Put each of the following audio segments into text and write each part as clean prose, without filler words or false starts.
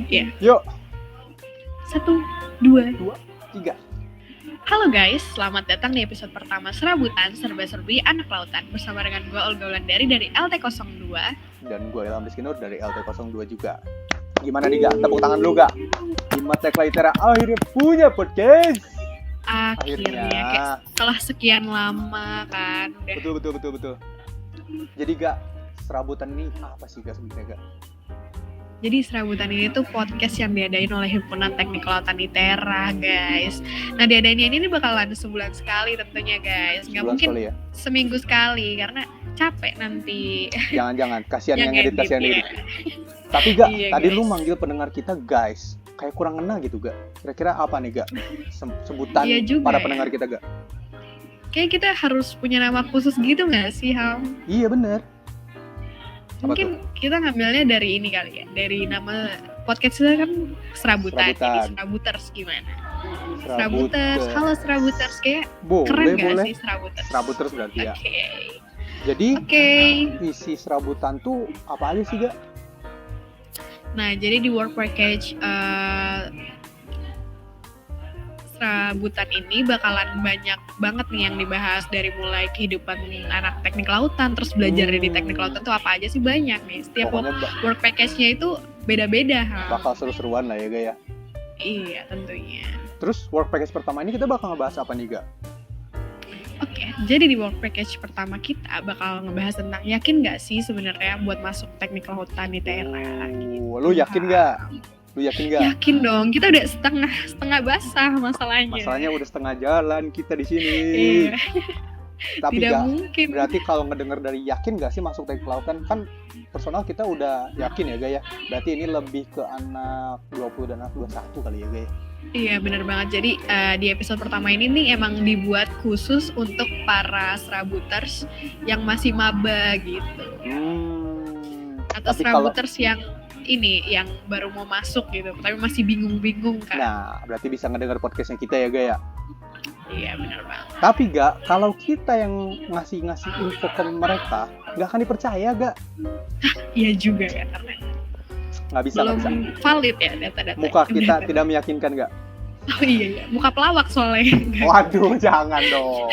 Iya. Yuk. 1, 2, 3. Halo guys, selamat datang di episode pertama Serabutan Serba-Serbi Anak Lautan bersama dengan gue Olga Wulandari dari LT02 dan gue Ilham Rizky Nur dari LT02 juga. Gimana nih, Gak? Tepuk tangan dulu, Gak? Himat Litera akhirnya punya podcast. Akhirnya kayak setelah sekian lama kan udah. Betul. Jadi, Gak, Serabutan ini apa sih, Gak, sebenarnya, Gak? Jadi Serabutan ini tuh podcast yang diadain oleh Himpunan Teknik Kelautan ITERA, guys. Nah, diadainnya ini bakalan sebulan sekali tentunya, guys. Nggak mungkin sekali, ya? seminggu sekali, karena capek nanti. Jangan, kasihan yang edit, kasihan ya. edit. Tapi, Gak, iya, tadi guys. lu manggil pendengar kita, guys. Kayak kurang ngena gitu, Gak? Kira-kira apa nih, Gak? Sebutan Iya juga, para ya. pendengar kita, Gak? Kayak kita harus punya nama khusus gitu nggak sih, Ham? Iya, bener. Mungkin kita ngambilnya dari ini kali ya, dari nama podcast kita kan Serabutan. Jadi Serabuters gimana? Serabuters, halo Serabuters, kayak keren gak sih Serabuters? Serabuters berarti ya. Oke. Jadi isi Serabutan tuh apa aja sih, Gak? Nah, jadi di work package Serabutan ini bakalan banyak banget nih yang dibahas, dari mulai kehidupan anak teknik lautan, terus belajar di teknik lautan tuh apa aja sih, banyak nih. Setiap work package-nya itu beda-beda. Bakal seru-seruan lah ya, Gak ya? Iya, tentunya. Terus work package pertama ini kita bakal ngebahas apa nih, Gak? Oke, jadi di work package pertama kita bakal ngebahas tentang yakin gak sih sebenarnya buat masuk teknik lautan ITERA gitu. Lu yakin gak? Yakin dong, kita udah setengah basah masalahnya. Masalahnya udah setengah jalan kita di sini. Iya. Tapi tidak Gak, mungkin. Berarti kalau ngedenger dari yakin gak sih masuk teknik lautan, kan personal kita udah yakin ya, Gak ya? Berarti ini lebih ke anak 20 dan anak 21 kali ya, Gak ya? Iya, benar banget. Jadi di episode pertama ini nih emang dibuat khusus untuk para serabuters yang masih maba gitu. Atau serabuters yang ini yang baru mau masuk gitu, tapi masih bingung-bingung kan. Nah, berarti bisa ngedenger podcastnya kita ya, Gak ya? Iya, benar banget. Tapi Gak, kalau kita yang ngasih info ke mereka, gak akan dipercaya, Gak? Iya juga ya, karena nggak bisa. Valid ya data-data. Muka kita tidak meyakinkan, Gak? Oh iya, muka pelawak soalnya. Waduh, jangan dong.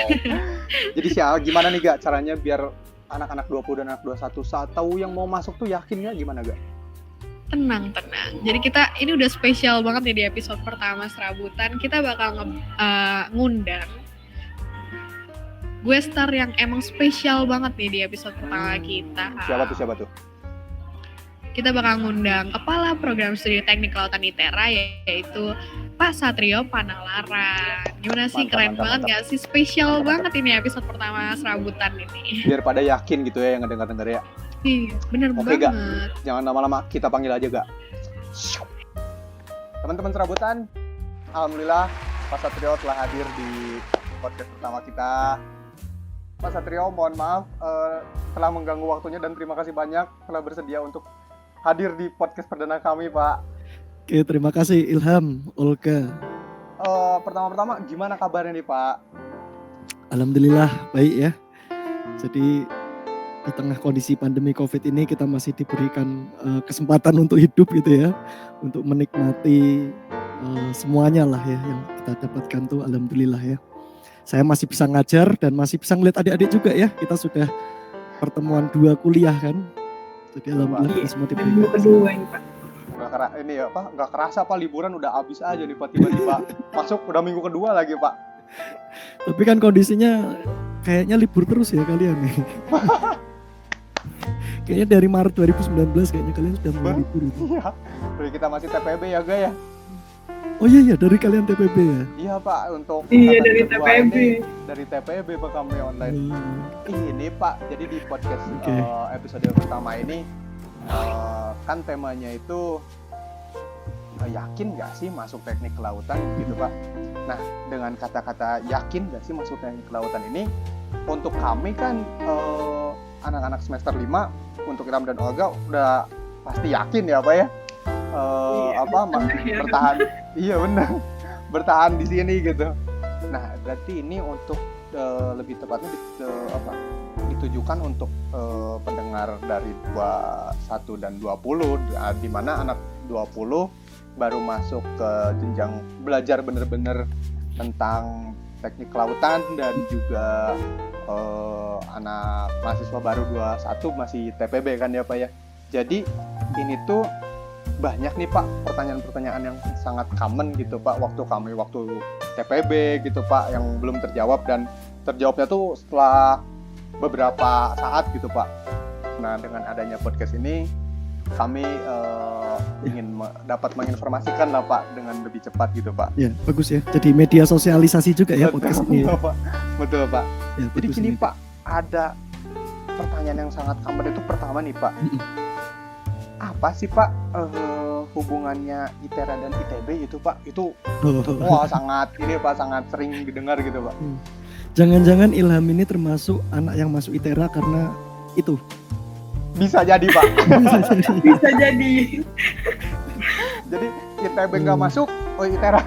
Jadi gimana nih, Gak, caranya biar anak-anak 20 dan anak 21 tahu yang mau masuk tuh yakin gak? Gimana, Gak? Tenang. Jadi kita ini udah spesial banget nih di episode pertama Serabutan. Kita bakal ngundang gue star yang emang spesial banget nih di episode pertama kita. Siapa tuh? Kita bakal ngundang Kepala Program Studi Teknik Kelautan ITERA, yaitu Pak Satrio Panalarang. Gimana sih, keren banget gak sih? Spesial banget ini episode pertama Serabutan ini. Biar pada yakin gitu ya yang ngedenger ya. Iya, bener banget. Gak? Jangan lama-lama, kita panggil aja, Gak. Teman-teman Serabutan, alhamdulillah Pak Satrio telah hadir di podcast pertama kita. Pak Satrio, mohon maaf telah mengganggu waktunya, dan terima kasih banyak telah bersedia untuk hadir di podcast perdana kami, Pak. Oke, terima kasih Ilham, Olga. Pertama-tama, gimana kabarnya nih, Pak? Alhamdulillah baik ya. Jadi di tengah kondisi pandemi COVID ini kita masih diberikan kesempatan untuk hidup gitu ya, untuk menikmati semuanya lah ya yang kita dapatkan tuh, alhamdulillah ya. Saya masih bisa ngajar dan masih bisa ngeliat adik-adik juga ya. Kita sudah pertemuan 2 kuliah kan. Jadi alhamdulillah kita semua diberikan kedua ini, Pak. Nggak kerasa Pak, liburan udah habis aja nih Pak, tiba-tiba masuk udah minggu kedua lagi, Pak. Tapi kan kondisinya kayaknya libur terus ya kalian nih. Kayaknya dari Maret 2019 kayaknya kalian sudah mulai libur itu. Iya, dari kita masih TPB ya, Gak ya? Oh iya, dari kalian TPB ya? Iya, Pak, untuk dari TPB. Dari TPB Pak, kami online. Ini Pak, jadi di podcast episode pertama ini kan temanya itu yakin gak sih masuk teknik kelautan gitu, Pak. Nah, dengan kata-kata yakin gak sih masuk teknik kelautan ini, untuk kami kan anak-anak semester 5, untuk Ilham dan Olga udah pasti yakin ya, Pak ya. Bertahan. Iya, benar. Bertahan di sini gitu. Nah, berarti ini untuk lebih tepatnya ditujukan untuk pendengar dari 21 dan 20, di mana anak 20 baru masuk ke jenjang belajar bener-bener tentang teknik kelautan, dan juga anak mahasiswa baru 21 masih TPB kan ya Pak ya. Jadi ini tuh banyak nih Pak pertanyaan-pertanyaan yang sangat common gitu Pak waktu TPB gitu Pak, yang belum terjawab, dan terjawabnya tuh setelah beberapa saat gitu Pak. Nah, dengan adanya podcast ini kami ingin dapat menginformasikan lah Pak dengan lebih cepat gitu Pak. Ya, bagus ya. Jadi media sosialisasi juga ya podcast ini. Ya. Pak. Betul Pak. Ya, jadi gini ini. Pak, ada pertanyaan yang sangat common itu pertama nih Pak. Apa sih Pak hubungannya ITERA dan ITB itu Pak? Itu wah sangat ini Pak, sangat sering didengar gitu Pak. Jangan-jangan Ilham ini termasuk anak yang masuk ITERA karena itu? Bisa jadi Pak. Bisa jadi. Jadi ITB nggak masuk, ITERA.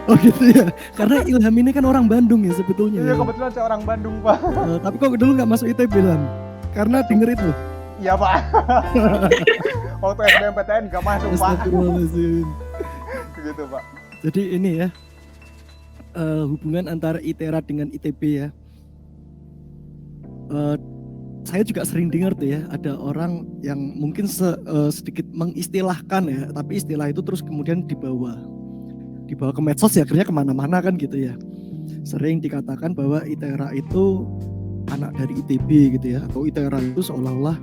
Oh gitu ya. Karena Ilham ini kan orang Bandung ya sebetulnya. Iya, kebetulan saya orang Bandung Pak. Tapi kok dulu nggak masuk ITB Ilham? Karena denger itu. Iya Pak. Waktu SBMPTN nggak masuk Pak. Gitu Pak. Jadi ini ya, hubungan antara ITERA dengan ITB ya. Saya juga sering dengar tuh ya, ada orang yang mungkin sedikit mengistilahkan ya, tapi istilah itu terus kemudian dibawa ke medsos ya, akhirnya kemana-mana kan gitu ya. Sering dikatakan bahwa ITERA itu anak dari ITB gitu ya, atau ITERA itu seolah-olah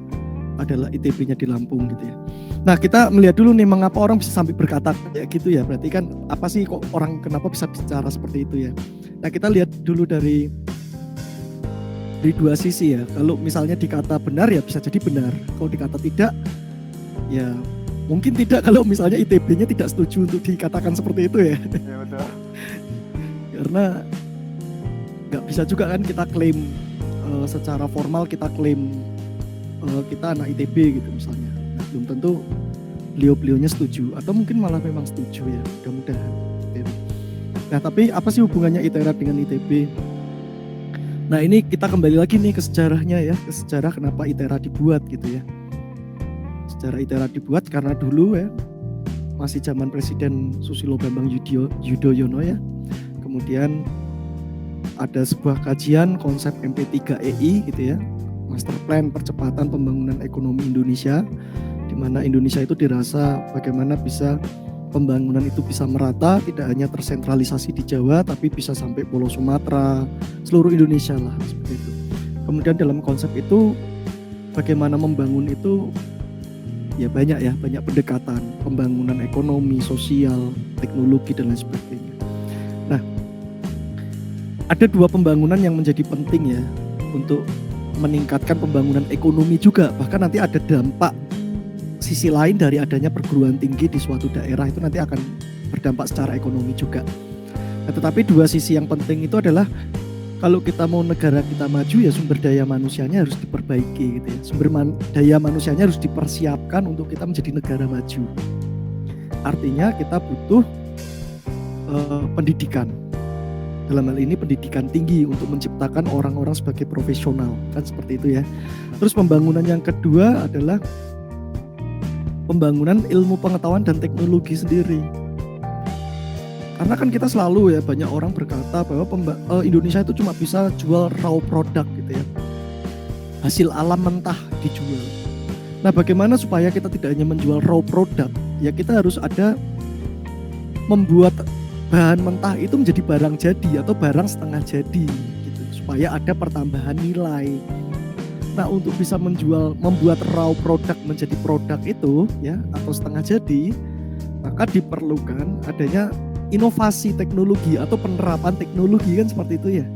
adalah ITB-nya di Lampung gitu ya. Nah, kita melihat dulu nih mengapa orang bisa sampai berkata kayak gitu ya. Berarti kan apa sih kok orang kenapa bisa bicara seperti itu ya. Nah, kita lihat dulu dari dua sisi ya. Kalau misalnya dikata benar ya bisa jadi benar. Kalau dikata tidak ya mungkin tidak, kalau misalnya ITB-nya tidak setuju untuk dikatakan seperti itu ya. Iya betul. Karena nggak bisa juga kan kita klaim secara formal, kita klaim kita anak ITB gitu misalnya. Nah, belum tentu beliau-beliaunya setuju, atau mungkin malah memang setuju ya, mudah-mudahan. Nah, tapi apa sih hubungannya ITERA dengan ITB? Nah, ini kita kembali lagi nih ke sejarahnya ya, ke sejarah kenapa ITERA dibuat gitu ya. Sejarah ITERA dibuat karena dulu ya, masih zaman Presiden Susilo Bambang Yudhoyono ya. Kemudian ada sebuah kajian konsep MP3EI gitu ya, Master Plan Percepatan Pembangunan Ekonomi Indonesia, di mana Indonesia itu dirasa bagaimana bisa pembangunan itu bisa merata, tidak hanya tersentralisasi di Jawa, tapi bisa sampai Pulau Sumatera, seluruh Indonesia lah seperti itu. Kemudian dalam konsep itu bagaimana membangun itu ya banyak pendekatan pembangunan ekonomi, sosial, teknologi dan lain sebagainya. Nah, ada dua pembangunan yang menjadi penting ya untuk meningkatkan pembangunan ekonomi juga, bahkan nanti ada dampak sisi lain dari adanya perguruan tinggi di suatu daerah itu nanti akan berdampak secara ekonomi juga. Nah, tetapi dua sisi yang penting itu adalah kalau kita mau negara kita maju ya sumber daya manusianya harus diperbaiki gitu ya. Sumber daya manusianya harus dipersiapkan untuk kita menjadi negara maju. Artinya kita butuh pendidikan. Dalam hal ini pendidikan tinggi untuk menciptakan orang-orang sebagai profesional, kan seperti itu ya. Terus pembangunan yang kedua adalah pembangunan ilmu pengetahuan dan teknologi sendiri. Karena kan kita selalu ya banyak orang berkata bahwa Indonesia itu cuma bisa jual raw product gitu ya. Hasil alam mentah dijual. Nah, bagaimana supaya kita tidak hanya menjual raw product? Ya kita harus ada membuat bahan mentah itu menjadi barang jadi atau barang setengah jadi gitu, supaya ada pertambahan nilai. Nah, untuk bisa membuat raw product menjadi produk itu ya atau setengah jadi, maka diperlukan adanya inovasi teknologi atau penerapan teknologi kan seperti itu ya.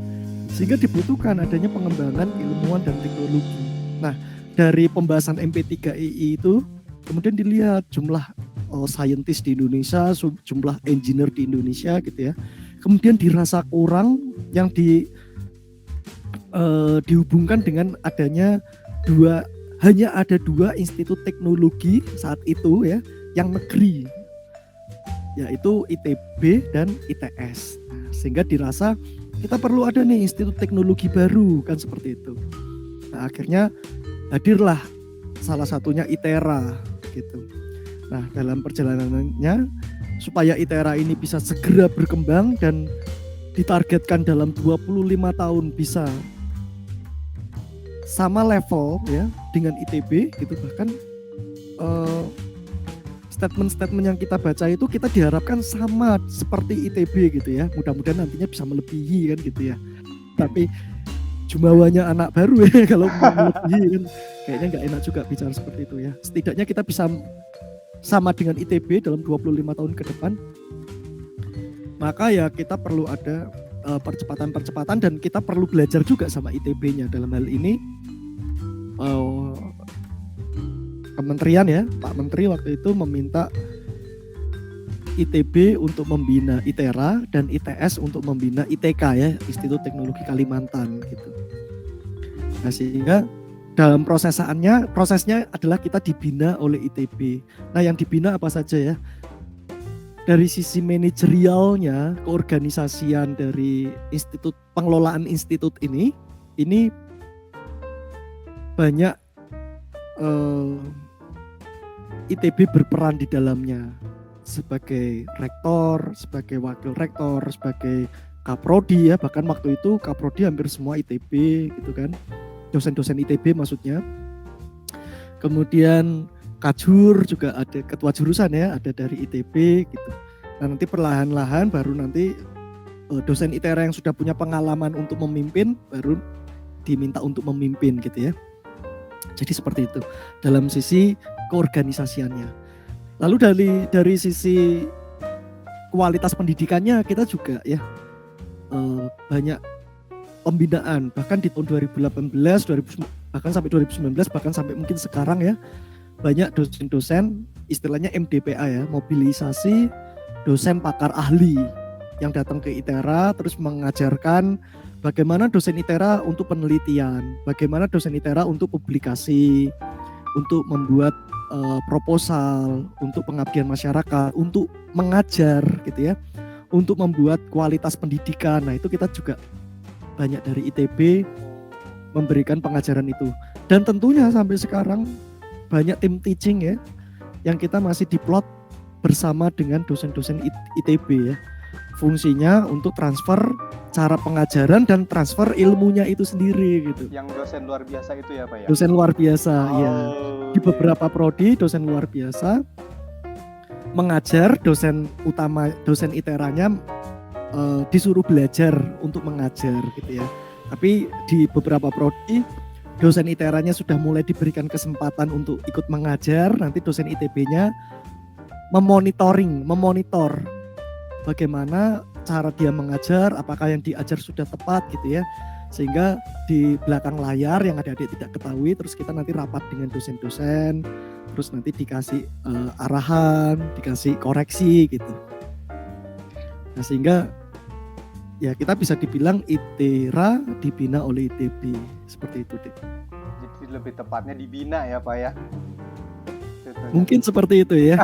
Sehingga dibutuhkan adanya pengembangan ilmuwan dan teknologi. Nah, dari pembahasan MP3EI itu kemudian dilihat jumlah scientist di Indonesia, jumlah engineer di Indonesia gitu ya. Kemudian dirasa kurang yang dihubungkan dengan adanya hanya ada dua institut teknologi saat itu ya yang negeri, yaitu ITB dan ITS. Nah, sehingga dirasa kita perlu ada nih institut teknologi baru kan seperti itu. Nah, akhirnya hadirlah salah satunya ITERA gitu. Nah, dalam perjalanannya supaya ITERA ini bisa segera berkembang dan ditargetkan dalam 25 tahun bisa sama level ya dengan ITB gitu, bahkan statement-statement yang kita baca itu kita diharapkan sama seperti ITB gitu ya. Mudah-mudahan nantinya bisa melebihi kan gitu ya. Tapi jumawanya anak baru ya kalau melebihi kan kayaknya nggak enak juga bicara seperti itu ya. Setidaknya kita bisa sama dengan ITB dalam 25 tahun ke depan. Maka ya kita perlu ada percepatan-percepatan dan kita perlu belajar juga sama ITB-nya. Dalam hal ini kementerian ya, Pak Menteri waktu itu meminta ITB untuk membina ITERA dan ITS untuk membina ITK ya, Institut Teknologi Kalimantan gitu. Nah, sehingga dalam prosesnya adalah kita dibina oleh ITB. Nah, yang dibina apa saja ya? Dari sisi manajerialnya, keorganisasian dari institut, pengelolaan institut ini banyak ITB berperan di dalamnya sebagai rektor, sebagai wakil rektor, sebagai kaprodi ya, bahkan waktu itu kaprodi hampir semua ITB gitu kan, dosen-dosen ITB maksudnya. Kemudian Kajur juga ada, ketua jurusan ya ada dari ITB gitu. Nah, nanti perlahan-lahan baru nanti dosen ITERA yang sudah punya pengalaman untuk memimpin baru diminta untuk memimpin gitu ya. Jadi seperti itu dalam sisi keorganisasiannya. Lalu dari sisi kualitas pendidikannya kita juga ya banyak pembinaan, bahkan di tahun 2018, bahkan sampai 2019, bahkan sampai mungkin sekarang ya, banyak dosen-dosen istilahnya MDPA ya, mobilisasi dosen pakar ahli yang datang ke ITERA terus mengajarkan bagaimana dosen ITERA untuk penelitian, bagaimana dosen ITERA untuk publikasi, untuk membuat proposal, untuk pengabdian masyarakat, untuk mengajar gitu ya, untuk membuat kualitas pendidikan. Nah, itu kita juga banyak dari ITB memberikan pengajaran itu. Dan tentunya sampai sekarang banyak tim teaching ya yang kita masih diplot bersama dengan dosen-dosen ITB ya. Fungsinya untuk transfer cara pengajaran dan transfer ilmunya itu sendiri gitu. Yang dosen luar biasa itu ya Pak ya? Dosen luar biasa ya. Di beberapa prodi dosen luar biasa mengajar, dosen utama, dosen ITERA-nya disuruh belajar untuk mengajar gitu ya. Tapi di beberapa prodi dosen ITERA-nya sudah mulai diberikan kesempatan untuk ikut mengajar, nanti dosen ITB-nya memonitor bagaimana cara dia mengajar, apakah yang diajar sudah tepat gitu ya. Sehingga di belakang layar yang adik-adik tidak ketahui, terus kita nanti rapat dengan dosen-dosen, terus nanti dikasih arahan, dikasih koreksi gitu. Nah, sehingga ya kita bisa dibilang ITERA dibina oleh ITB, seperti itu deh. Jadi lebih tepatnya dibina ya Pak ya? Mungkin seperti itu ya.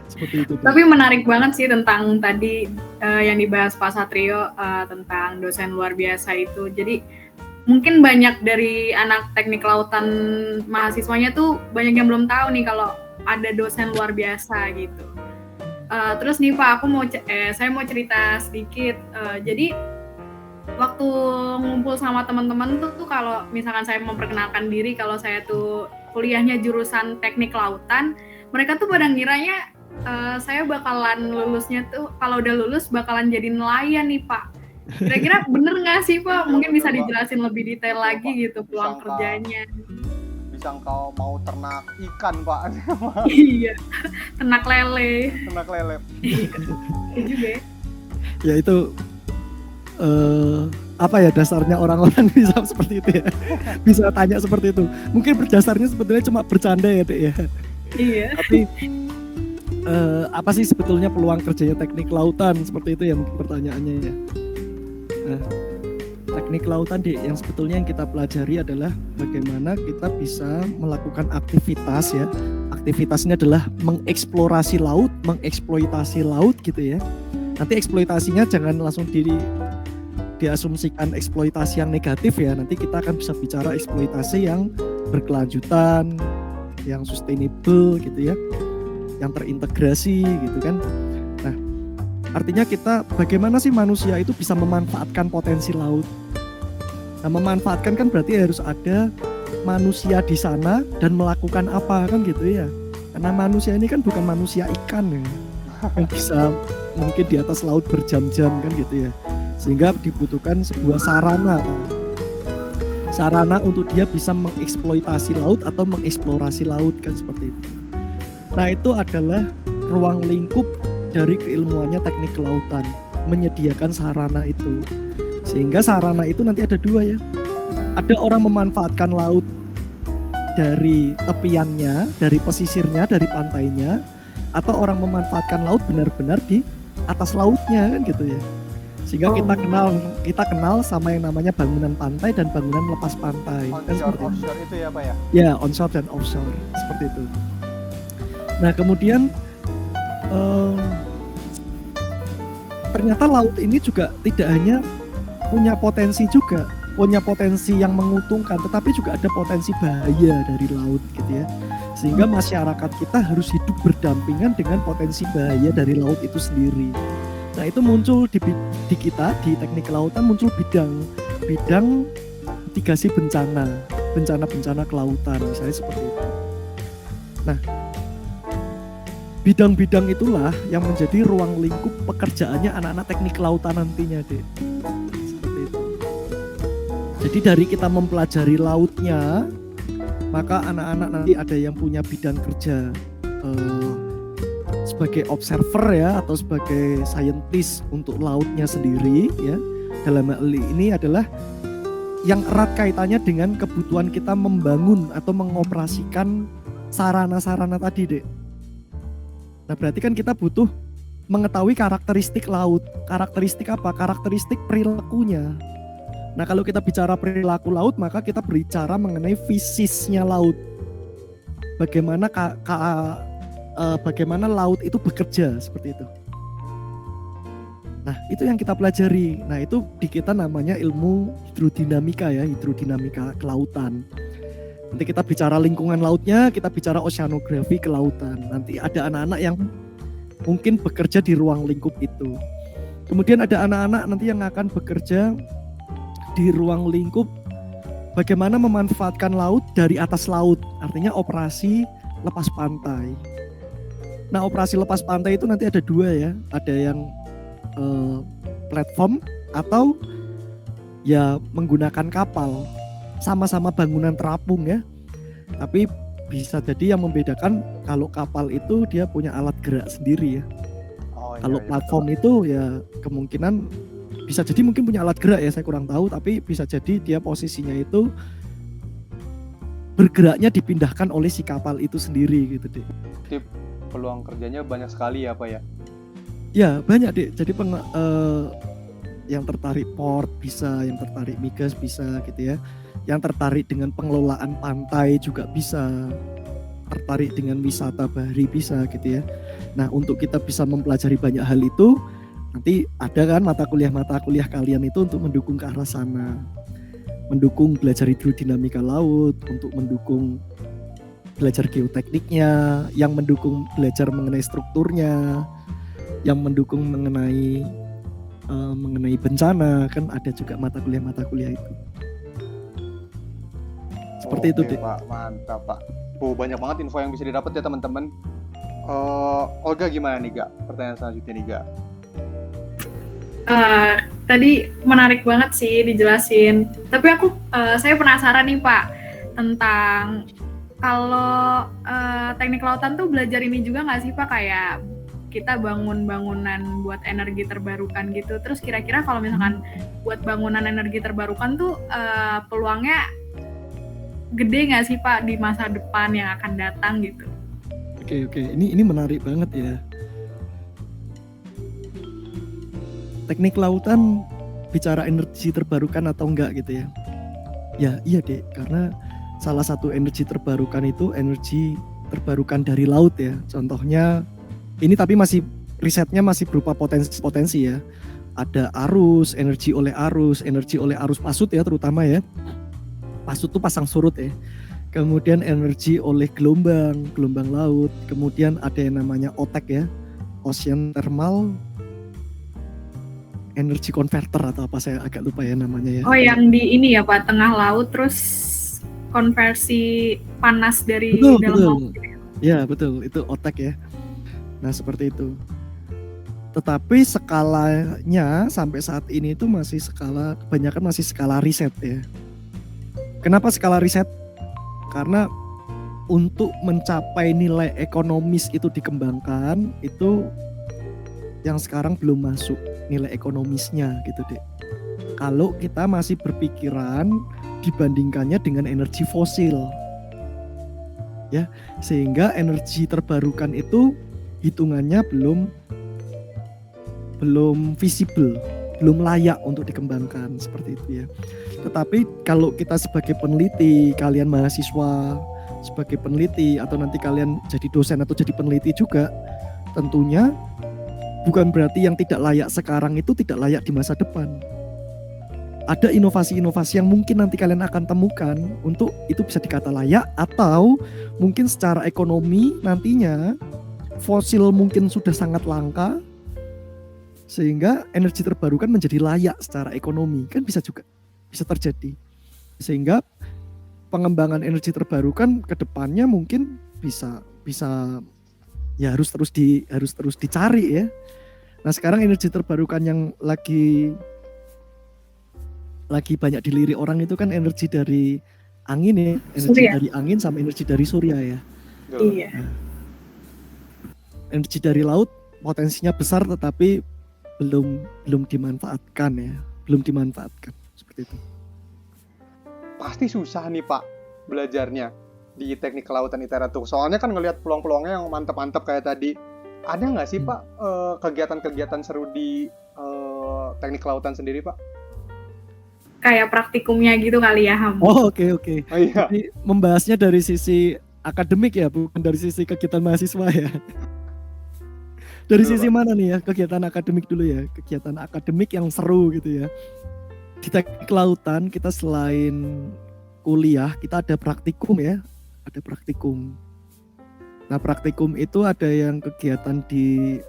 Seperti itu. Tapi menarik banget sih tentang tadi yang dibahas Pak Satrio tentang dosen luar biasa itu. Jadi mungkin banyak dari anak teknik lautan mahasiswanya tuh banyak yang belum tahu nih kalau ada dosen luar biasa gitu. Terus nih Pak, saya mau cerita sedikit. Jadi waktu ngumpul sama teman-teman tuh kalau misalkan saya memperkenalkan diri kalau saya tuh kuliahnya jurusan teknik lautan, mereka tuh pada ngiranya saya bakalan lulusnya tuh kalau udah lulus bakalan jadi nelayan nih Pak. Kira-kira bener nggak sih Pak? Mungkin bisa dijelasin lebih detail lagi gitu peluang kerjanya. Bisa engkau mau ternak ikan Pak? Iya, ternak lele. Ternak lele. Itu juga. Ya itu apa ya dasarnya orang-orang bisa seperti itu ya. Bisa tanya seperti itu. Mungkin berdasarnya sebetulnya cuma bercanda ya Dek ya. Iya. Tapi apa sih sebetulnya peluang kerjanya teknik lautan, seperti itu yang pertanyaannya ya. Nah, teknik lautan yang sebetulnya yang kita pelajari adalah bagaimana kita bisa melakukan aktivitas ya. Aktivitasnya adalah mengeksplorasi laut, mengeksploitasi laut gitu ya. Nanti eksploitasinya jangan langsung diasumsikan eksploitasi yang negatif ya, nanti kita akan bisa bicara eksploitasi yang berkelanjutan, yang sustainable gitu ya, yang terintegrasi gitu kan. Nah, artinya kita bagaimana sih manusia itu bisa memanfaatkan potensi laut. Nah, memanfaatkan kan berarti harus ada manusia di sana dan melakukan apa kan gitu ya. Karena manusia ini kan bukan manusia ikan ya, yang bisa mungkin di atas laut berjam-jam kan gitu ya. Sehingga dibutuhkan sebuah sarana untuk dia bisa mengeksploitasi laut atau mengeksplorasi laut kan seperti itu. Nah, itu adalah ruang lingkup dari keilmuannya teknik kelautan, menyediakan sarana itu. Sehingga sarana itu nanti ada dua ya. Ada orang memanfaatkan laut dari tepiannya, dari pesisirnya, dari pantainya, atau orang memanfaatkan laut benar-benar di atas lautnya kan gitu ya. Sehingga kita kenal sama yang namanya bangunan pantai dan bangunan lepas pantai. Onshore, offshore itu ya Pak ya? Ya, onshore dan offshore seperti itu. Nah, kemudian ternyata laut ini juga tidak hanya punya potensi yang menguntungkan, tetapi juga ada potensi bahaya dari laut gitu ya. Sehingga masyarakat kita harus hidup berdampingan dengan potensi bahaya dari laut itu sendiri. Nah, itu muncul di kita di teknik kelautan, muncul bidang mitigasi bencana kelautan misalnya seperti itu. Nah, bidang-bidang itulah yang menjadi ruang lingkup pekerjaannya anak-anak teknik kelautan nantinya, Dek. Seperti itu. Jadi dari kita mempelajari lautnya, maka anak-anak nanti ada yang punya bidang kerja sebagai observer ya, atau sebagai scientist untuk lautnya sendiri ya. Dalam hal ini adalah yang erat kaitannya dengan kebutuhan kita membangun atau mengoperasikan sarana-sarana tadi, Dek. Nah, berarti kan kita butuh mengetahui karakteristik laut. Karakteristik apa? Karakteristik perilakunya. Nah, kalau kita bicara perilaku laut, maka kita berbicara mengenai fisisnya laut. Bagaimana bagaimana laut itu bekerja seperti itu. Nah, itu yang kita pelajari. Nah, itu di kita namanya ilmu hidrodinamika ya, hidrodinamika kelautan. Nanti kita bicara lingkungan lautnya, kita bicara oceanografi kelautan. Nanti ada anak-anak yang mungkin bekerja di ruang lingkup itu. Kemudian ada anak-anak nanti yang akan bekerja di ruang lingkup bagaimana memanfaatkan laut dari atas laut. Artinya operasi lepas pantai. Nah, operasi lepas pantai itu nanti ada dua ya. Ada yang platform atau ya menggunakan kapal. Sama-sama bangunan terapung ya. Tapi bisa jadi yang membedakan kalau kapal itu dia punya alat gerak sendiri ya. Kalau platform itu ya kemungkinan bisa jadi mungkin punya alat gerak ya, saya kurang tahu, tapi bisa jadi dia posisinya itu bergeraknya dipindahkan oleh si kapal itu sendiri gitu, Dek. Jadi peluang kerjanya banyak sekali ya Pak ya? Ya banyak, Dek. Jadi yang tertarik port bisa, yang tertarik migas bisa gitu ya. Yang tertarik dengan pengelolaan pantai juga bisa, tertarik dengan wisata bahari bisa gitu ya. Nah, untuk kita bisa mempelajari banyak hal itu, nanti ada kan mata kuliah kalian itu untuk mendukung ke arah sana. Mendukung belajar hidrodinamika laut, untuk mendukung belajar geotekniknya, yang mendukung belajar mengenai strukturnya, yang mendukung mengenai bencana, kan ada juga mata kuliah itu. Seperti itu, Dik. Pak, mantap Pak. Banyak banget info yang bisa didapat ya teman-teman. Olga gimana nih Gak? Pertanyaan selanjutnya nih Gak. Tadi menarik banget sih dijelasin. Tapi saya penasaran nih Pak tentang kalau teknik kelautan tuh belajar ini juga nggak sih Pak, kayak kita bangun bangunan buat energi terbarukan gitu. Terus kira-kira kalau misalkan buat bangunan energi terbarukan tuh peluangnya gede nggak sih Pak di masa depan yang akan datang gitu? Oke. Ini menarik banget ya. Teknik lautan bicara energi terbarukan atau enggak gitu ya. Ya iya Dek, karena salah satu energi terbarukan itu energi terbarukan dari laut ya. Contohnya ini tapi masih risetnya masih berupa potensi ya. ada arus, energi oleh arus pasut ya terutama ya. Pasut tuh pasang surut ya. Kemudian energi oleh gelombang laut. Kemudian ada yang namanya OTEC ya, Ocean Thermal Energy Converter atau apa, saya agak lupa ya namanya ya. Oh, yang di ini ya Pak, tengah laut terus konversi panas dari dalam laut. Ya betul, itu OTEC ya. Nah seperti itu. Tetapi skalanya sampai saat ini itu masih kebanyakan masih skala riset ya. Kenapa skala riset? Karena untuk mencapai nilai ekonomis itu dikembangkan, itu yang sekarang belum masuk nilai ekonomisnya gitu deh. Kalau kita masih berpikiran dibandingkannya dengan energi fosil. Ya, sehingga energi terbarukan itu hitungannya belum visible, belum layak untuk dikembangkan seperti itu ya. Tetapi kalau kita sebagai peneliti, kalian mahasiswa sebagai peneliti atau nanti kalian jadi dosen atau jadi peneliti juga, tentunya bukan berarti yang tidak layak sekarang itu tidak layak di masa depan. Ada inovasi-inovasi yang mungkin nanti kalian akan temukan untuk itu bisa dikata layak, atau mungkin secara ekonomi nantinya fosil mungkin sudah sangat langka sehingga energi terbarukan menjadi layak secara ekonomi, kan bisa juga, bisa terjadi. Sehingga pengembangan energi terbarukan ke depannya mungkin bisa ya harus terus dicari ya. Nah, sekarang energi terbarukan yang lagi banyak dilirik orang itu kan energi dari angin ya, energi dari angin sama energi dari surya ya. Iya. Nah, energi dari laut potensinya besar tetapi belum dimanfaatkan ya, seperti itu. Pasti susah nih Pak belajarnya di teknik kelautan ITERA tuh. Soalnya kan ngelihat peluang-peluangnya yang mantap-mantap kayak tadi. Ada nggak sih Pak kegiatan-kegiatan seru di teknik kelautan sendiri Pak? Kayak praktikumnya gitu kali ya, Ham. Oh oke. Oh, iya. Jadi membahasnya dari sisi akademik ya, bukan dari sisi kegiatan mahasiswa ya. Dari sisi mana nih ya, kegiatan akademik dulu ya, kegiatan akademik yang seru gitu ya. Di teknik kelautan kita selain kuliah, kita ada praktikum ya, ada praktikum. Nah praktikum itu ada yang kegiatan di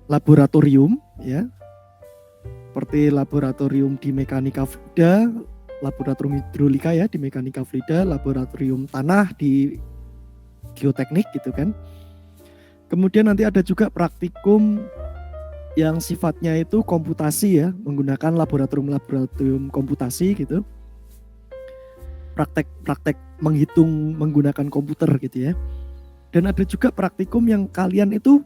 laboratorium ya, seperti laboratorium di mekanika fluida, laboratorium hidrolika ya di mekanika fluida, laboratorium tanah di geoteknik gitu kan. Kemudian nanti ada juga praktikum yang sifatnya itu komputasi ya, menggunakan laboratorium komputasi gitu. Praktek menghitung menggunakan komputer gitu ya. Dan ada juga praktikum yang kalian itu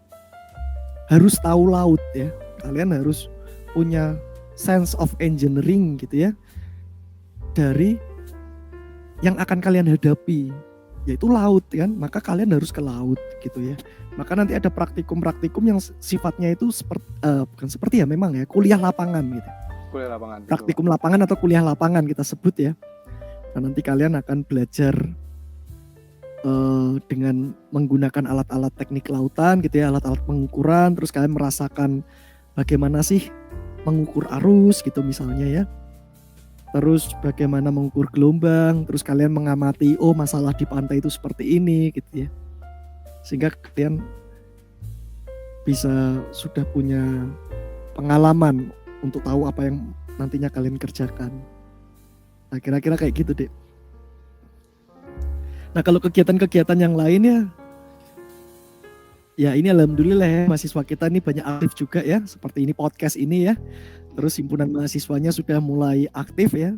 harus tahu laut ya. Kalian harus punya sense of engineering gitu ya, dari yang akan kalian hadapi, yaitu laut kan, maka kalian harus ke laut gitu ya. Maka nanti ada praktikum-praktikum yang sifatnya itu bukan seperti ya, memang ya kuliah lapangan gitu. Kuliah lapangan. Praktikum betul. Lapangan atau kuliah lapangan kita sebut ya. Nah, nanti kalian akan belajar dengan menggunakan alat-alat teknik lautan gitu ya, alat-alat pengukuran, terus kalian merasakan bagaimana sih mengukur arus gitu misalnya ya. Terus bagaimana mengukur gelombang, terus kalian mengamati masalah di pantai itu seperti ini gitu ya. Sehingga kalian bisa sudah punya pengalaman untuk tahu apa yang nantinya kalian kerjakan. Nah kira-kira kayak gitu deh. Nah kalau kegiatan-kegiatan yang lainnya, ya ini alhamdulillah ya, mahasiswa kita ini banyak aktif juga ya, seperti ini podcast ini ya. Terus himpunan mahasiswanya sudah mulai aktif ya.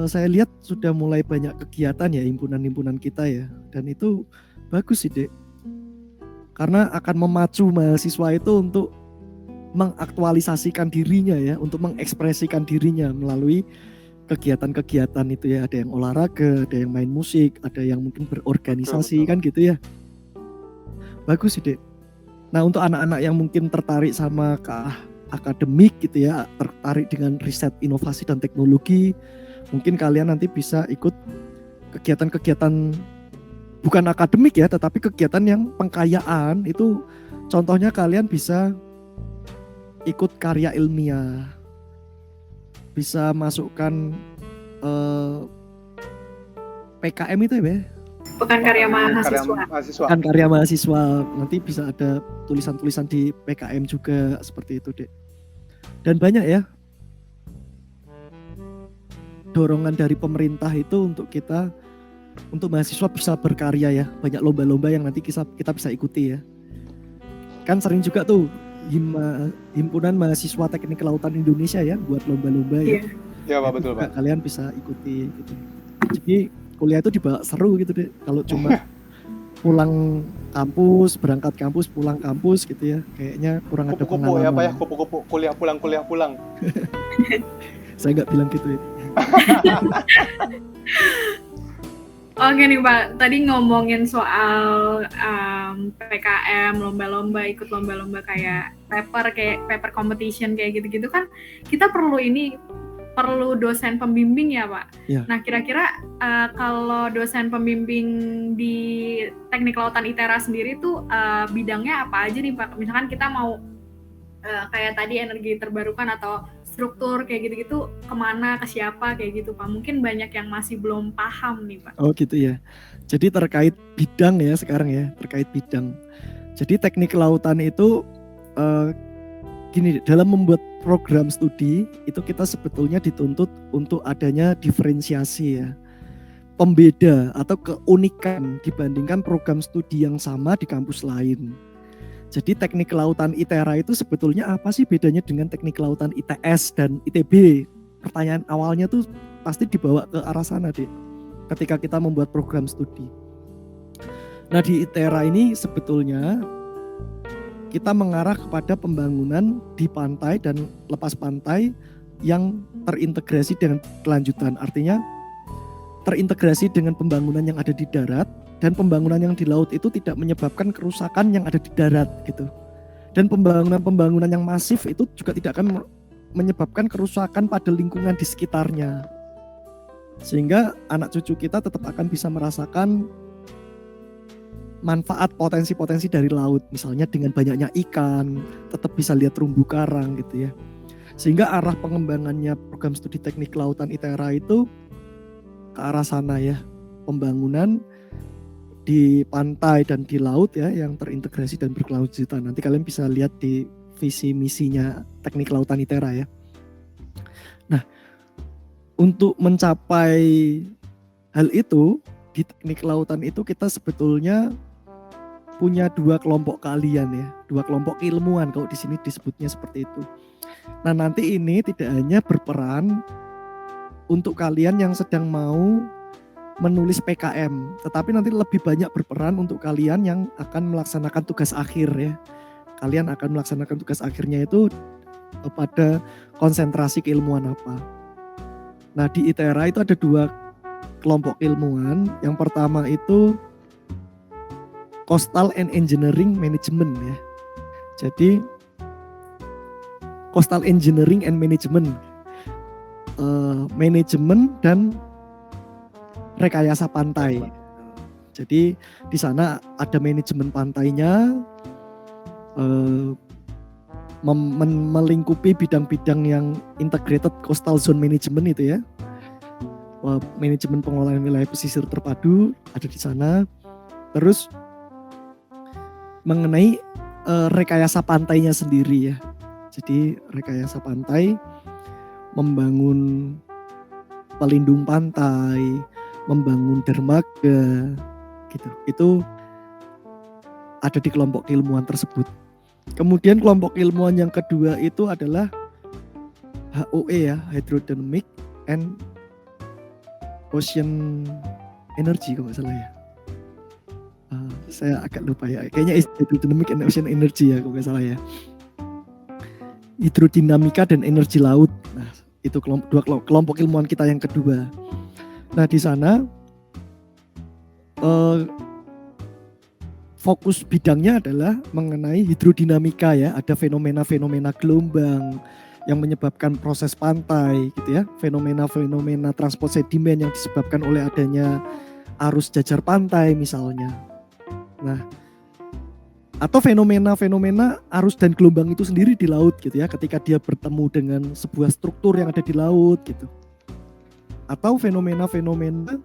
Saya lihat sudah mulai banyak kegiatan ya himpunan-himpunan kita ya. Dan itu bagus sih Dek. Karena akan memacu mahasiswa itu untuk mengaktualisasikan dirinya ya, untuk mengekspresikan dirinya melalui kegiatan-kegiatan itu ya. Ada yang olahraga, ada yang main musik, ada yang mungkin berorganisasi kan gitu ya. Bagus sih Dek. Nah untuk anak-anak yang mungkin tertarik sama akademik gitu ya, tertarik dengan riset, inovasi dan teknologi, mungkin kalian nanti bisa ikut kegiatan-kegiatan bukan akademik ya, tetapi kegiatan yang pengkayaan itu Contohnya kalian bisa ikut karya ilmiah, bisa masukkan PKM itu ya, Pekan Karya Mahasiswa. Pekan Karya Mahasiswa, nanti bisa ada tulisan-tulisan di PKM juga seperti itu deh. Dan banyak ya dorongan dari pemerintah itu untuk mahasiswa bisa berkarya ya, banyak lomba-lomba yang nanti kita bisa ikuti ya. Kan sering juga tuh Himpunan Mahasiswa Teknik Kelautan Indonesia ya buat lomba-lomba ya. Iya Pak, betul Pak. Kalian bisa ikuti gitu. Jadi kuliah itu dibawa seru gitu deh. Kalau cuma pulang kampus, berangkat kampus, pulang kampus gitu ya, kayaknya kurang ada pengalaman. Kupu-kupu ya Pak ya, kupu-kupu kuliah pulang. Saya nggak bilang gitu ya. Oke nih Pak, tadi ngomongin soal PKM, lomba-lomba, ikut lomba-lomba kayak paper competition kayak gitu-gitu kan, kita perlu dosen pembimbing ya Pak. Ya. Nah kira-kira kalau dosen pembimbing di Teknik Kelautan ITERA sendiri tuh bidangnya apa aja nih Pak? Misalkan kita mau kayak tadi energi terbarukan atau struktur kayak gitu-gitu, kemana, ke siapa kayak gitu Pak. Mungkin banyak yang masih belum paham nih Pak. Oh gitu ya. Jadi terkait bidang ya sekarang ya, terkait bidang. Jadi teknik kelautan itu gini, dalam membuat program studi itu kita sebetulnya dituntut untuk adanya diferensiasi ya, pembeda atau keunikan dibandingkan program studi yang sama di kampus lain. Jadi teknik kelautan ITERA itu sebetulnya apa sih bedanya dengan teknik kelautan ITS dan ITB? Pertanyaan awalnya tuh pasti dibawa ke arah sana deh ketika kita membuat program studi. Nah di ITERA ini sebetulnya kita mengarah kepada pembangunan di pantai dan lepas pantai yang terintegrasi dengan kelanjutan. Artinya terintegrasi dengan pembangunan yang ada di darat, dan pembangunan yang di laut itu tidak menyebabkan kerusakan yang ada di darat gitu. Dan pembangunan yang masif itu juga tidak akan menyebabkan kerusakan pada lingkungan di sekitarnya. Sehingga anak cucu kita tetap akan bisa merasakan manfaat potensi-potensi dari laut. Misalnya dengan banyaknya ikan, tetap bisa lihat terumbu karang gitu ya. Sehingga arah pengembangannya program studi teknik kelautan ITERA itu ke arah sana ya. Pembangunan di pantai dan di laut ya yang terintegrasi dan berkelanjutan. Nanti kalian bisa lihat di visi misinya teknik kelautan ITERA ya. Nah, untuk mencapai hal itu di teknik kelautan itu kita sebetulnya punya dua kelompok keahlian ya, dua kelompok keilmuan kalau di sini disebutnya seperti itu. Nah, nanti ini tidak hanya berperan untuk kalian yang sedang mau menulis PKM, tetapi nanti lebih banyak berperan untuk kalian yang akan melaksanakan tugas akhir ya. Kalian akan melaksanakan tugas akhirnya itu pada konsentrasi keilmuan apa. Nah di ITERA itu ada dua kelompok ilmuwan. Yang pertama itu Coastal and Engineering Management ya. Jadi Coastal Engineering and Management, manajemen dan rekayasa pantai. Jadi di sana ada manajemen pantainya, melingkupi bidang-bidang yang integrated coastal zone management itu ya. Manajemen pengelolaan wilayah pesisir terpadu ada di sana. Terus mengenai rekayasa pantainya sendiri ya. Jadi rekayasa pantai, membangun pelindung pantai, membangun dermaga gitu. Itu ada di kelompok keilmuan tersebut. Kemudian kelompok keilmuan yang kedua itu adalah HOE ya, Hydrodynamic and Ocean Energy kalau nggak salah ya. Saya agak lupa ya. Kayaknya Hydrodynamic and Ocean Energy ya kalau nggak salah ya. Hidrodinamika dan energi laut. Nah, itu dua kelompok ilmuwan kita yang kedua. Nah di sana fokus bidangnya adalah mengenai hidrodinamika ya, ada fenomena-fenomena gelombang yang menyebabkan proses pantai gitu ya, fenomena-fenomena transport sedimen yang disebabkan oleh adanya arus jajar pantai misalnya. Nah Atau fenomena-fenomena arus dan gelombang itu sendiri di laut gitu ya, ketika dia bertemu dengan sebuah struktur yang ada di laut gitu. Atau fenomena-fenomena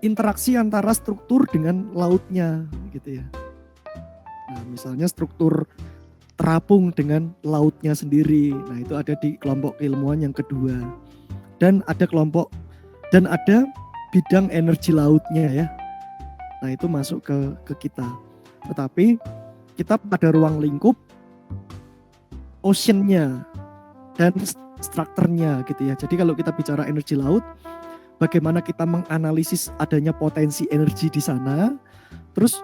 interaksi antara struktur dengan lautnya gitu ya. Nah, misalnya struktur terapung dengan lautnya sendiri. Nah, itu ada di kelompok keilmuan yang kedua. Dan ada bidang energi lautnya ya. Nah, itu masuk ke kita. Tetapi kita pada ruang lingkup ocean-nya dan strukturnya gitu ya. Jadi kalau kita bicara energi laut, bagaimana kita menganalisis adanya potensi energi di sana, terus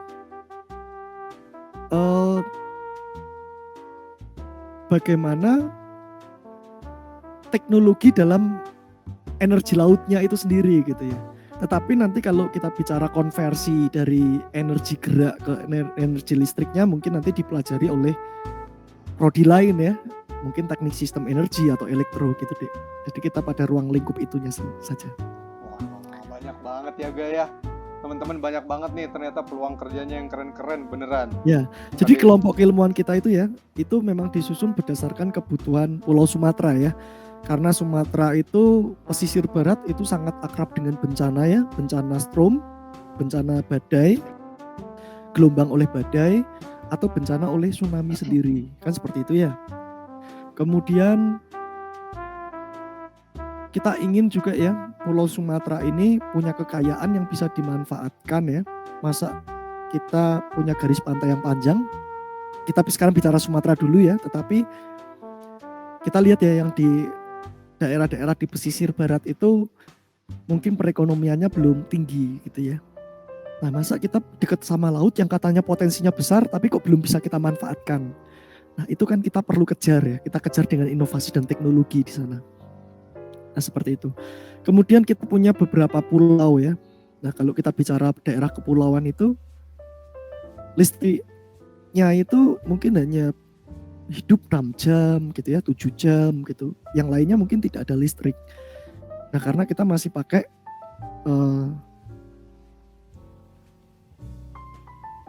bagaimana teknologi dalam energi lautnya itu sendiri gitu ya. Tetapi nanti kalau kita bicara konversi dari energi gerak ke energi listriknya mungkin nanti dipelajari oleh prodi lain ya. Mungkin teknik sistem energi atau elektro gitu deh. Jadi kita pada ruang lingkup itunya saja. Wah, banyak banget ya Gaya. Teman-teman banyak banget nih ternyata peluang kerjanya yang keren-keren beneran. Ya, jadi kelompok keilmuan kita itu ya, itu memang disusun berdasarkan kebutuhan Pulau Sumatera ya. Karena Sumatera itu pesisir barat itu sangat akrab dengan bencana ya, bencana storm, bencana badai, gelombang oleh badai, atau bencana oleh tsunami sendiri. Kan seperti itu ya. Kemudian kita ingin juga ya Pulau Sumatera ini punya kekayaan yang bisa dimanfaatkan ya. Masa kita punya garis pantai yang panjang, kita sekarang bicara Sumatera dulu ya, tetapi kita lihat ya yang di daerah-daerah di pesisir barat itu mungkin perekonomiannya belum tinggi gitu ya. Nah, masa kita dekat sama laut yang katanya potensinya besar tapi kok belum bisa kita manfaatkan. Nah, itu kan kita perlu kejar ya. Kita kejar dengan inovasi dan teknologi di sana. Nah, seperti itu. Kemudian kita punya beberapa pulau ya. Nah, kalau kita bicara daerah kepulauan itu listriknya itu mungkin hanya hidup 6 jam gitu ya, 7 jam gitu. Yang lainnya mungkin tidak ada listrik. Nah, karena kita masih pakai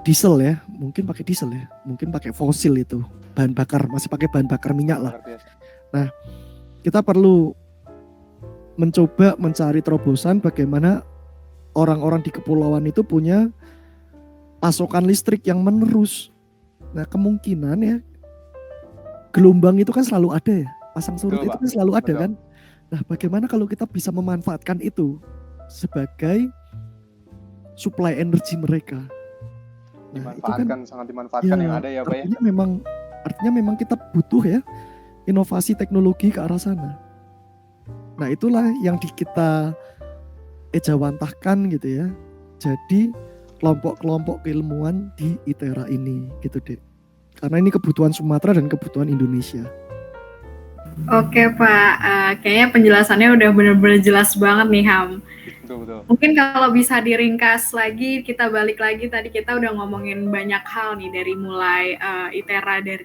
diesel ya, mungkin pakai diesel ya, mungkin pakai fosil itu, bahan bakar, masih pakai bahan bakar minyak lah. Nah, kita perlu mencoba mencari terobosan bagaimana orang-orang di kepulauan itu punya pasokan listrik yang menerus. Nah, kemungkinan ya gelombang itu kan selalu ada ya, pasang surut itu kan selalu ada kan. Nah, bagaimana kalau kita bisa memanfaatkan itu sebagai supply energi mereka? Nah, itu kan sangat dimanfaatkan ya, yang ada ya Pak ya. Artinya memang kita butuh ya inovasi teknologi ke arah sana. Nah, itulah yang kita ejawantahkan gitu ya. Jadi kelompok-kelompok keilmuan di ITERA ini gitu deh. Karena ini kebutuhan Sumatera dan kebutuhan Indonesia. Oke Pak, kayaknya penjelasannya udah benar-benar jelas banget nih Ham. Betul. Mungkin kalau bisa diringkas lagi, kita balik lagi, tadi kita udah ngomongin banyak hal nih dari mulai ITERA dari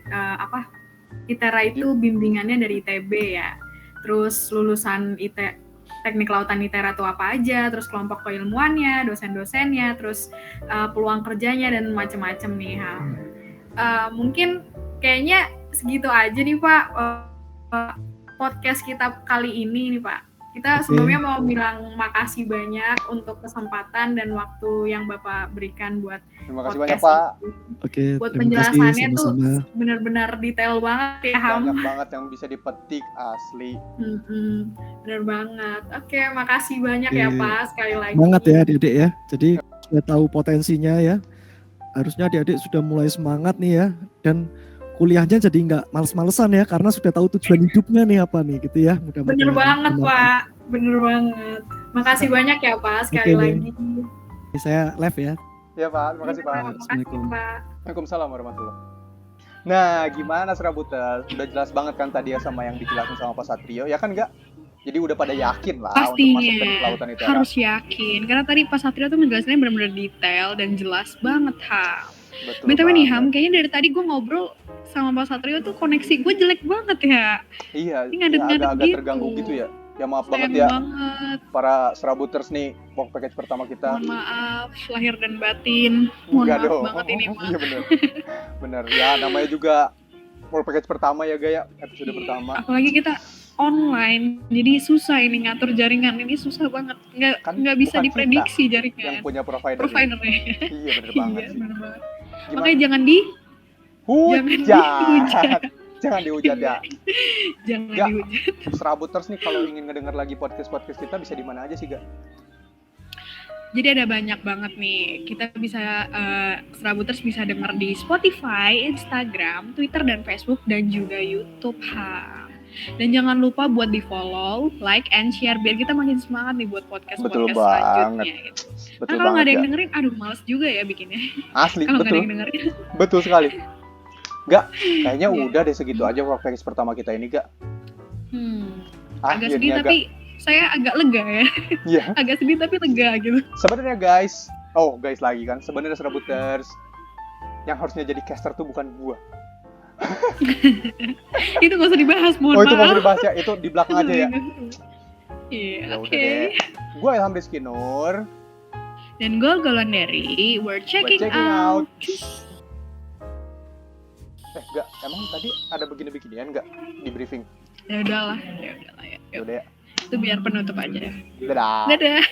ITERA itu bimbingannya dari ITB ya. Terus lulusan teknik lautan ITERA itu apa aja, terus kelompok keilmuannya, dosen-dosennya, terus peluang kerjanya dan macam-macam nih Ham. Mungkin kayaknya segitu aja nih Pak podcast kita kali ini nih Pak. Kita sebelumnya mau bilang makasih banyak untuk kesempatan dan waktu yang Bapak berikan buat terima kasih banyak Pak. Buat penjelasannya tuh benar-benar detail banget ya Ham. Banyak banget yang bisa dipetik asli. Benar banget. Oke, makasih banyak ya Pak sekali lagi. Semangat ya adik-adik ya. Jadi sudah tahu potensinya ya. Harusnya adik-adik sudah mulai semangat nih ya, dan kuliahnya jadi nggak males-malesan ya, karena sudah tahu tujuan hidupnya nih apa nih gitu ya. Bener banget Pak, bener banget. Makasih banyak ya Pak sekali lagi. Saya live ya. Iya Pak, terima kasih Pak. Assalamualaikum Pak. Waalaikumsalam warahmatullahi. Nah, gimana Serabuter? Udah jelas banget kan tadi ya sama yang dijelasin sama Pak Satrio, ya kan nggak? Jadi udah pada yakin lah pastinya, untuk masuk teknik lautan ITERA. Harus yakin, karena tadi Pak Satrio tuh ngejelasinnya benar-benar detail dan jelas banget Ham. BTW nih Ham, kayaknya dari tadi gue ngobrol sama Pak Satrio tuh koneksi gue jelek banget ya. Iya, ini agak gitu. Terganggu gitu ya. Ya maaf Sayang banget ya banget. para Serabuters nih, work package pertama kita. Mohon maaf lahir dan batin. Mohon Enggak maaf dong. banget ini mah. Iya bener. Bener ya, namanya juga work package pertama ya Gaya, episode pertama. Apalagi kita online, jadi susah ini ngatur jaringan ini, susah banget. Nggak bisa bukan diprediksi kita yang jaringan. punya providernya. Providernya. Iya bener banget Iya sih. bener banget. Gimana? Makanya jangan dihujat. Jangan dihujat ya. Jangan Gak. dihujat. Serabuters nih kalau ingin ngedenger lagi podcast kita bisa di mana aja sih Gak? Jadi ada banyak banget nih. Kita bisa Serabuters bisa denger di Spotify, Instagram, Twitter dan Facebook dan juga YouTube. Dan jangan lupa buat di-follow, like, and share biar kita makin semangat nih buat podcast-podcast selanjutnya gitu. Betul Karena kalau nggak ada yang ya. dengerin, aduh males juga ya bikinnya. Asli, Kalau nggak ada betul. yang dengerin. Betul sekali. Gak, kayaknya Iya. udah deh segitu aja work package pertama kita ini Gak. Agak sedih tapi saya agak lega ya. Iya. Agak sedih tapi lega gitu. Sebenarnya guys lagi kan, sebenarnya Serabuters yang harusnya jadi caster tuh bukan gua. Itu nggak usah dibahas, mohon Oh itu maaf. nggak usah dibahas ya, itu di belakang aja ya. Iya, Ya udah oke. deh. Gua Ilham Rizky Nur. Dan gue Golanderi, we're checking out. Gak, emang tadi ada begini-beginian gak di briefing? Ya udahlah ya. Yaudah ya. Itu biar penutup aja. Dadah. Dadah.